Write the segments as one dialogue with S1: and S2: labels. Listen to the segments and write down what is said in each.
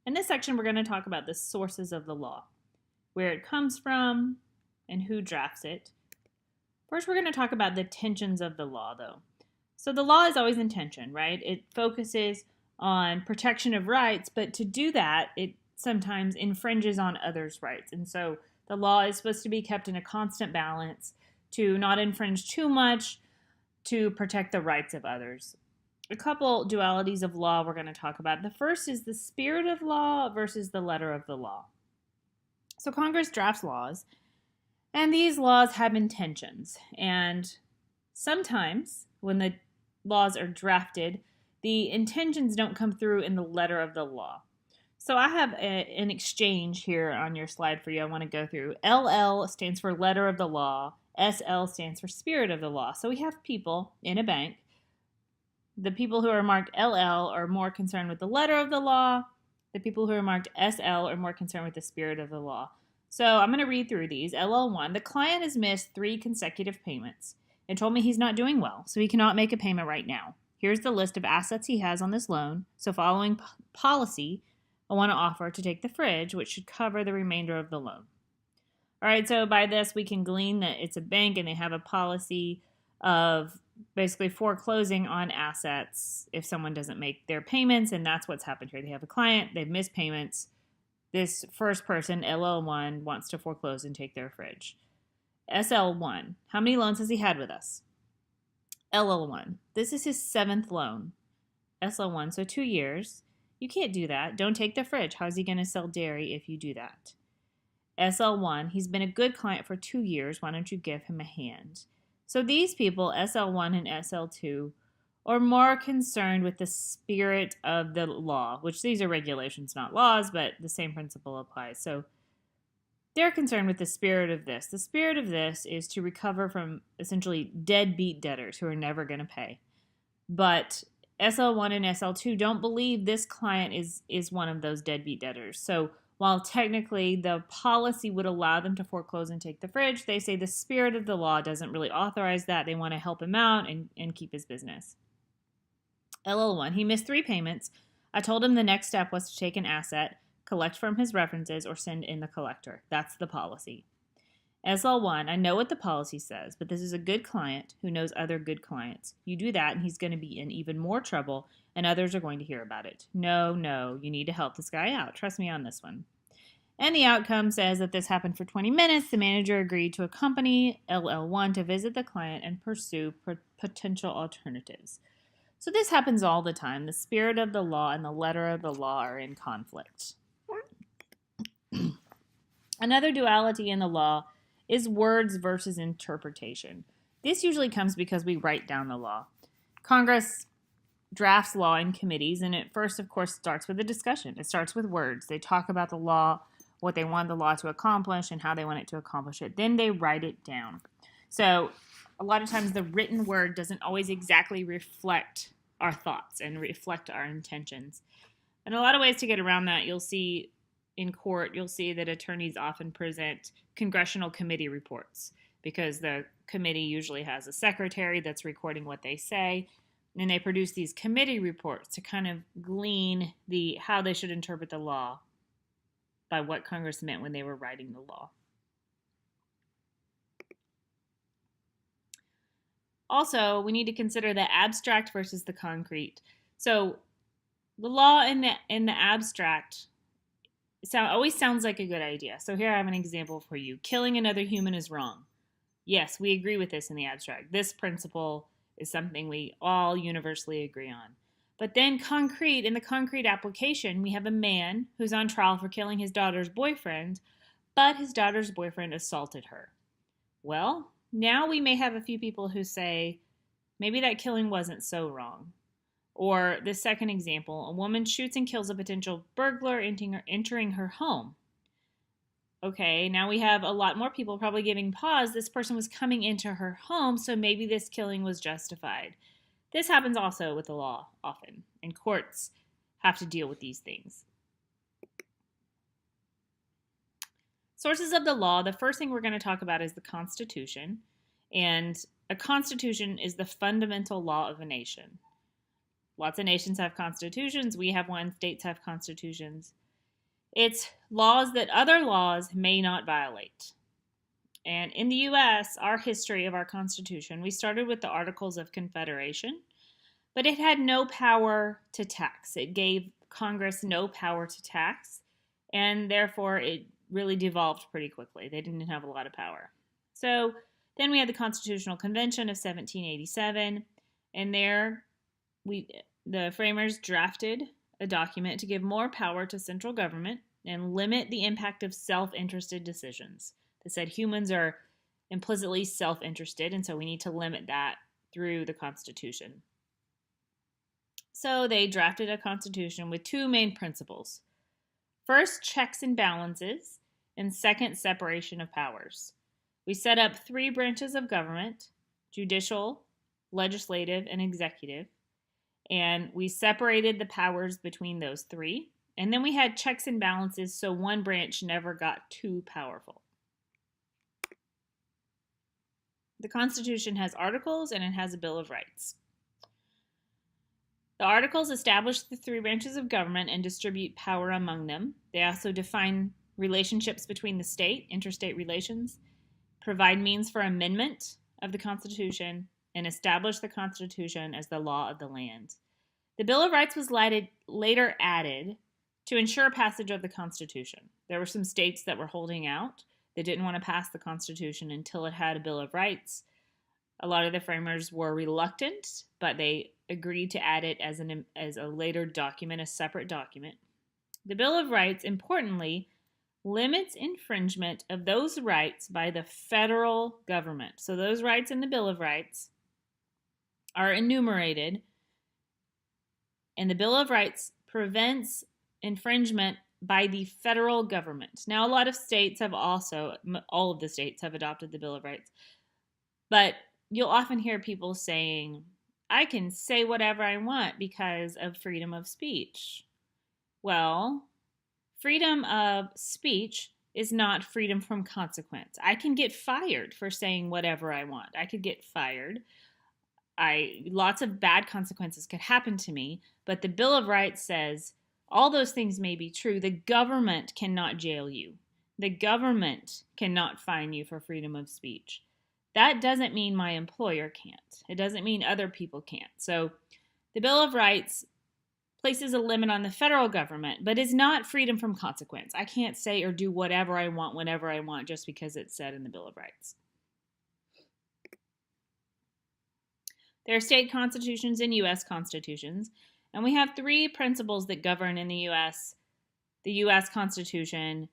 S1: In this section, we're going to talk about the sources of the law, where it comes from, and who drafts it. First, we're going to talk about the tensions of the law, though. So the law is always in tension, right? It focuses on protection of rights, but to do that, it sometimes infringes on others' rights. And so the law is supposed to be kept in a constant balance to not infringe too much, to protect the rights of others. A couple dualities of law we're going to talk about. The first is the spirit of law versus the letter of the law. So Congress drafts laws, and these laws have intentions. And sometimes when the laws are drafted, the intentions don't come through in the letter of the law. So I have an exchange here on your slide for you I want to go through. LL stands for letter of the law. SL stands for spirit of the law. So we have people in a bank. The people who are marked LL are more concerned with the letter of the law. The people who are marked SL are more concerned with the spirit of the law. So I'm going to read through these. LL1, the client has missed 3 consecutive payments and told me he's not doing well, so he cannot make a payment right now. Here's the list of assets he has on this loan. So following policy, I want to offer to take the fridge, which should cover the remainder of the loan. All right, so by this, we can glean that it's a bank and they have a policy of basically foreclosing on assets if someone doesn't make their payments, and that's what's happened here. They have a client, they've missed payments. This first person, LL1, wants to foreclose and take their fridge. SL1, how many loans has he had with us? LL1, this is his 7th loan. SL1, so 2 years. You can't do that. Don't take the fridge. How's he going to sell dairy if you do that? SL1, he's been a good client for 2 years. Why don't you give him a hand? So these people, SL1 and SL2, are more concerned with the spirit of the law, which these are regulations, not laws, but the same principle applies. So they're concerned with the spirit of this. The spirit of this is to recover from essentially deadbeat debtors who are never going to pay. But SL1 and SL2 don't believe this client is one of those deadbeat debtors. So while technically the policy would allow them to foreclose and take the fridge, they say the spirit of the law doesn't really authorize that. They want to help him out and keep his business. LL1, he missed 3 payments. I told him the next step was to take an asset, collect from his references, or send in the collector. That's the policy. SL1, I know what the policy says, but this is a good client who knows other good clients. You do that and he's going to be in even more trouble and others are going to hear about it. No, you need to help this guy out. Trust me on this one. And the outcome says that this happened for 20 minutes. The manager agreed to accompany LL1 to visit the client and pursue potential alternatives. So this happens all the time. The spirit of the law and the letter of the law are in conflict. Another duality in the law is words versus interpretation. This usually comes because we write down the law. Congress drafts law in committees, and it first, of course, starts with a discussion. It starts with words. They talk about the law, what they want the law to accomplish, and how they want it to accomplish it. Then they write it down. So a lot of times the written word doesn't always exactly reflect our thoughts and reflect our intentions. And a lot of ways to get around that, you'll see in court, you'll see that attorneys often present congressional committee reports because the committee usually has a secretary that's recording what they say, and they produce these committee reports to kind of glean how they should interpret the law by what Congress meant when they were writing the law. Also, we need to consider the abstract versus the concrete. So the law in the abstract always sounds like a good idea. So here I have an example for you. Killing another human is wrong. Yes, we agree with this in the abstract. This principle is something we all universally agree on. But then in the concrete application, we have a man who's on trial for killing his daughter's boyfriend, but his daughter's boyfriend assaulted her. Well, now we may have a few people who say, maybe that killing wasn't so wrong. Or the second example, a woman shoots and kills a potential burglar entering her home. Okay, now we have a lot more people probably giving pause. This person was coming into her home, so maybe this killing was justified. This happens also with the law often, and courts have to deal with these things. Sources of the law, the first thing we're going to talk about is the Constitution. And a constitution is the fundamental law of a nation. Lots of nations have constitutions. We have one. States have constitutions. It's laws that other laws may not violate. And in the US, our history of our Constitution, we started with the Articles of Confederation, but it had no power to tax. It gave Congress no power to tax, and therefore it really devolved pretty quickly. They didn't have a lot of power. So then we had the Constitutional Convention of 1787, and there the framers drafted a document to give more power to central government and limit the impact of self-interested decisions. They said humans are implicitly self-interested, and so we need to limit that through the Constitution. So they drafted a constitution with two main principles. First, checks and balances, and second, separation of powers. We set up three branches of government: judicial, legislative, and executive. And we separated the powers between those three. And then we had checks and balances so one branch never got too powerful. The Constitution has articles and it has a Bill of Rights. The articles establish the three branches of government and distribute power among them. They also define relationships between the state, interstate relations, provide means for amendment of the Constitution, and establish the Constitution as the law of the land. The Bill of Rights was later added to ensure passage of the Constitution. There were some states that were holding out. They didn't want to pass the Constitution until it had a Bill of Rights. A lot of the framers were reluctant, but they agreed to add it as a later document, a separate document. The Bill of Rights, importantly, limits infringement of those rights by the federal government. So those rights in the Bill of Rights are enumerated, and the Bill of Rights prevents infringement by the federal government. Now, a lot of states have all of the states have adopted the Bill of Rights, but you'll often hear people saying, I can say whatever I want because of freedom of speech. Well, freedom of speech is not freedom from consequence. I can get fired for saying whatever I want. I could get fired. Lots of bad consequences could happen to me, but the Bill of Rights says all those things may be true. The government cannot jail you. The government cannot fine you for freedom of speech. That doesn't mean my employer can't. It doesn't mean other people can't. So the Bill of Rights places a limit on the federal government, but is not freedom from consequence. I can't say or do whatever I want whenever I want just because it's said in the Bill of Rights. There are state constitutions and U.S. constitutions, and we have three principles that govern in the U.S. Constitution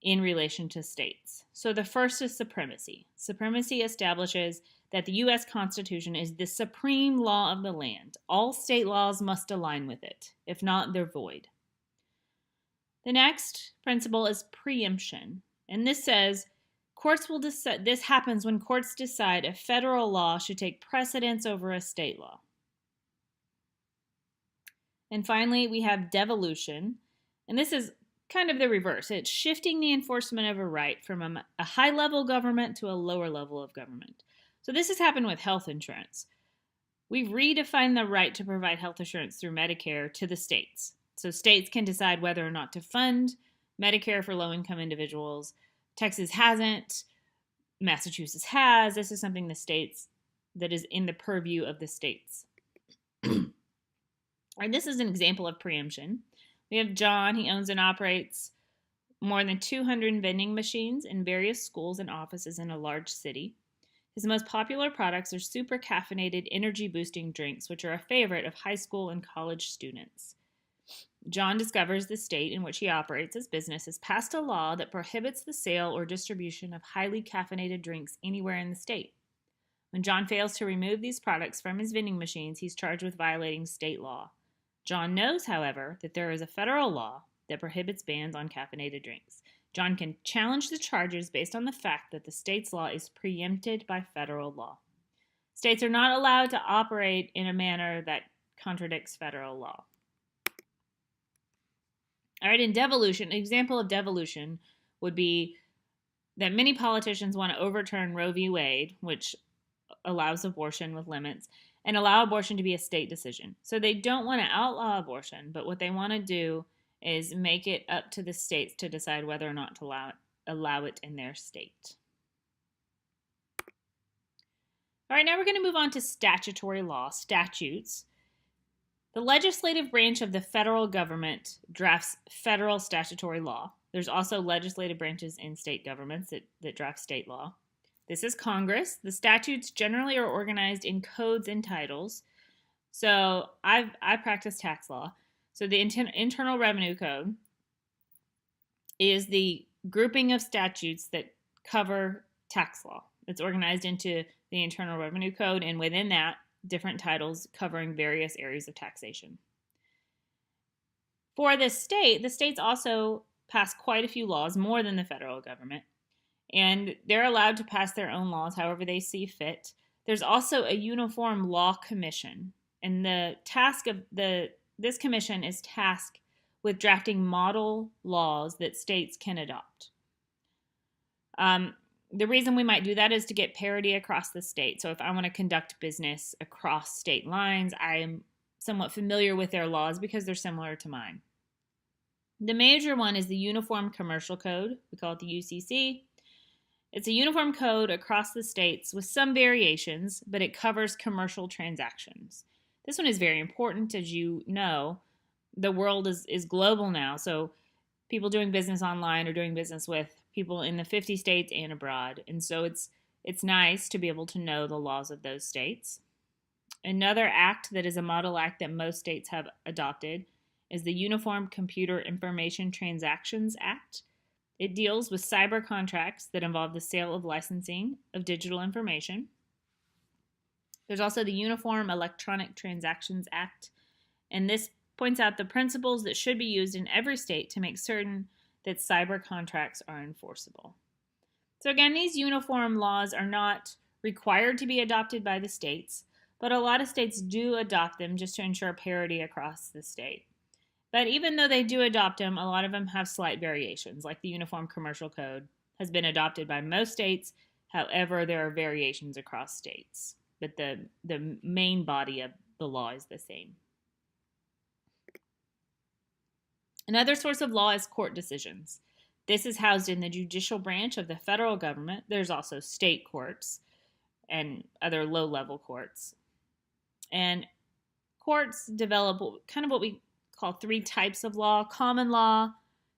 S1: in relation to states. So the first is supremacy. Supremacy establishes that the U.S. Constitution is the supreme law of the land. All state laws must align with it. If not, they're void. The next principle is preemption, and this says courts will decide. This happens when courts decide a federal law should take precedence over a state law. And finally, we have devolution, and this is kind of the reverse. It's shifting the enforcement of a right from a high-level government to a lower level of government. So this has happened with health insurance. We've redefined the right to provide health insurance through Medicare to the states. So states can decide whether or not to fund Medicare for low-income individuals. Texas hasn't. Massachusetts has. This is something that is in the purview of the states. All right, this is an example of preemption. We have John. He owns and operates more than 200 vending machines in various schools and offices in a large city. His most popular products are super caffeinated energy-boosting drinks, which are a favorite of high school and college students. John discovers the state in which he operates his business has passed a law that prohibits the sale or distribution of highly caffeinated drinks anywhere in the state. When John fails to remove these products from his vending machines, he's charged with violating state law. John knows, however, that there is a federal law that prohibits bans on caffeinated drinks. John can challenge the charges based on the fact that the state's law is preempted by federal law. States are not allowed to operate in a manner that contradicts federal law. All right, in devolution, an example of devolution would be that many politicians want to overturn Roe v. Wade, which allows abortion with limits, and allow abortion to be a state decision. So they don't want to outlaw abortion, but what they want to do is make it up to the states to decide whether or not to allow it in their state. All right, now we're going to move on to statutory law, statutes. The legislative branch of the federal government drafts federal statutory law. There's also legislative branches in state governments that draft state law. This is Congress. The statutes generally are organized in codes and titles. So I practice tax law. So the Internal Revenue Code is the grouping of statutes that cover tax law. It's organized into the Internal Revenue Code, and within that, different titles covering various areas of taxation. For the states also pass quite a few laws, more than the federal government, and they're allowed to pass their own laws however they see fit. There's also a Uniform Law Commission, and the task of this commission is tasked with drafting model laws that states can adopt. The reason we might do that is to get parity across the state. So if I want to conduct business across state lines, I am somewhat familiar with their laws because they're similar to mine. The major one is the Uniform Commercial Code. We call it the UCC. It's a uniform code across the states with some variations, but it covers commercial transactions. This one is very important. As you know, the world is global now, so people doing business online are doing business with people in the 50 states and abroad, and so it's nice to be able to know the laws of those states. Another act that is a model act that most states have adopted is the Uniform Computer Information Transactions Act. It deals with cyber contracts that involve the sale of licensing of digital information. There's also the Uniform Electronic Transactions Act, and this points out the principles that should be used in every state to make certain that cyber contracts are enforceable. So again, these uniform laws are not required to be adopted by the states, but a lot of states do adopt them just to ensure parity across the state. But even though they do adopt them, a lot of them have slight variations, like the Uniform Commercial Code has been adopted by most states. However, there are variations across states, but the main body of the law is the same. Another source of law is court decisions. This is housed in the judicial branch of the federal government. There's also state courts and other low-level courts. And courts develop kind of what we call three types of law: common law,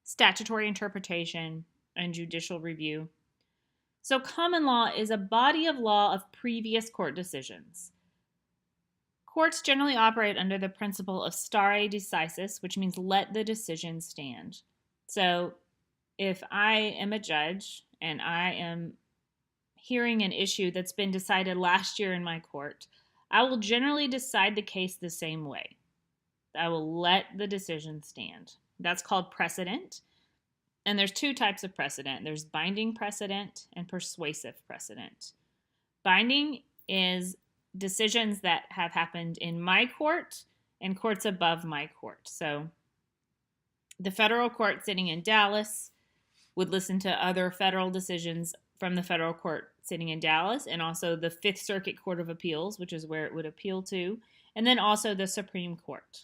S1: statutory interpretation, and judicial review. So common law is a body of law of previous court decisions. Courts generally operate under the principle of stare decisis, which means let the decision stand. So if I am a judge and I am hearing an issue that's been decided last year in my court, I will generally decide the case the same way. I will let the decision stand. That's called precedent. And there's two types of precedent. There's binding precedent and persuasive precedent. Binding is decisions that have happened in my court and courts above my court. So the federal court sitting in Dallas would listen to other federal decisions from the federal court sitting in Dallas, and also the Fifth Circuit Court of Appeals, which is where it would appeal to, and then also the Supreme Court.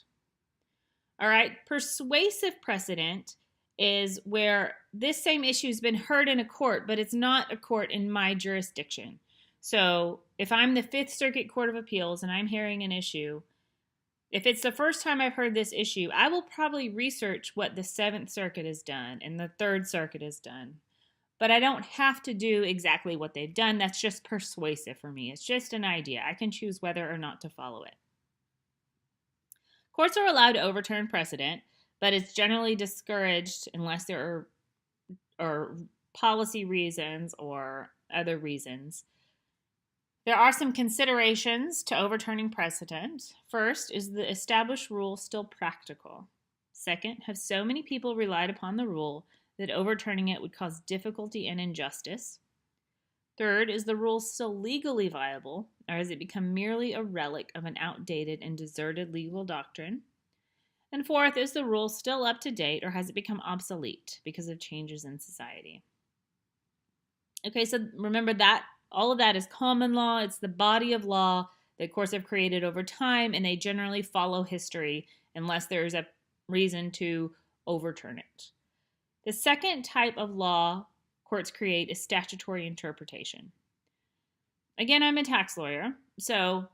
S1: All right, persuasive precedent is where this same issue has been heard in a court, but it's not a court in my jurisdiction. So if I'm the Fifth Circuit Court of Appeals and I'm hearing an issue, if it's the first time I've heard this issue, I will probably research what the Seventh Circuit has done and the Third Circuit has done. But I don't have to do exactly what they've done. That's just persuasive for me. It's just an idea. I can choose whether or not to follow it. Courts are allowed to overturn precedent, but it's generally discouraged unless there are policy reasons or other reasons. There are some considerations to overturning precedent. First, is the established rule still practical? Second, have so many people relied upon the rule that overturning it would cause difficulty and injustice? Third, is the rule still legally viable, or has it become merely a relic of an outdated and deserted legal doctrine? And fourth, is the rule still up to date, or has it become obsolete because of changes in society? Okay, so remember that all of that is common law. It's the body of law that courts have created over time, and they generally follow history unless there's a reason to overturn it. The second type of law courts create is statutory interpretation. Again, I'm a tax lawyer, so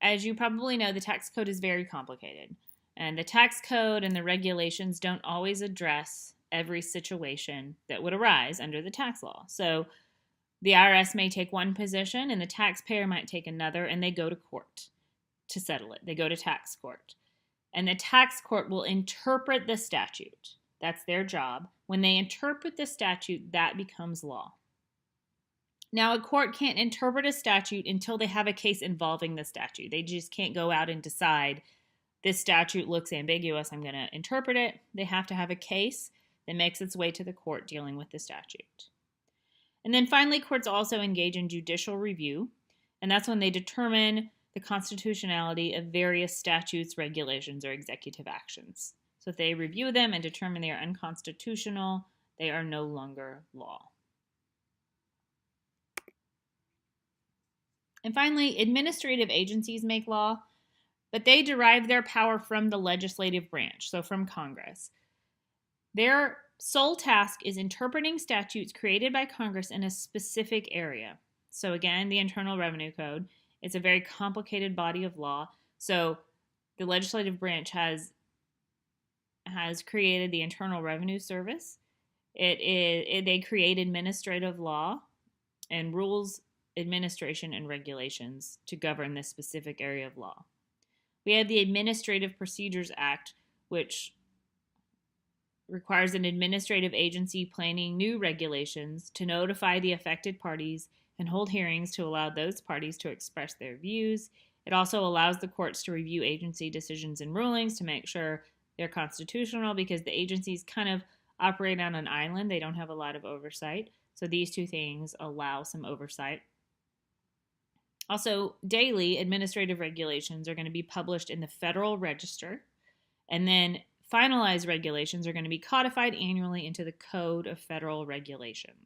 S1: as you probably know, the tax code is very complicated. And the tax code and the regulations don't always address every situation that would arise under the tax law. So the IRS may take one position and the taxpayer might take another, and they go to court to settle it. They go to tax court. And the tax court will interpret the statute. That's their job. When they interpret the statute, that becomes law. Now, a court can't interpret a statute until they have a case involving the statute. They just can't go out and decide, this statute looks ambiguous, I'm going to interpret it. They have to have a case that makes its way to the court dealing with the statute. And then finally, courts also engage in judicial review, and that's when they determine the constitutionality of various statutes, regulations, or executive actions. So if they review them and determine they are unconstitutional, they are no longer law. And finally, administrative agencies make law, but they derive their power from the legislative branch, so from Congress. Their sole task is interpreting statutes created by Congress in a specific area. So again, the Internal Revenue Code, it's a very complicated body of law. So the legislative branch has created the Internal Revenue Service. They create administrative law and rules, administration, and regulations to govern this specific area of law. We have the Administrative Procedures Act, which requires an administrative agency planning new regulations to notify the affected parties and hold hearings to allow those parties to express their views. It also allows the courts to review agency decisions and rulings to make sure they're constitutional, because the agencies kind of operate on an island. They don't have a lot of oversight. So these two things allow some oversight. Also, daily administrative regulations are going to be published in the Federal Register, and then finalized regulations are going to be codified annually into the Code of Federal Regulations.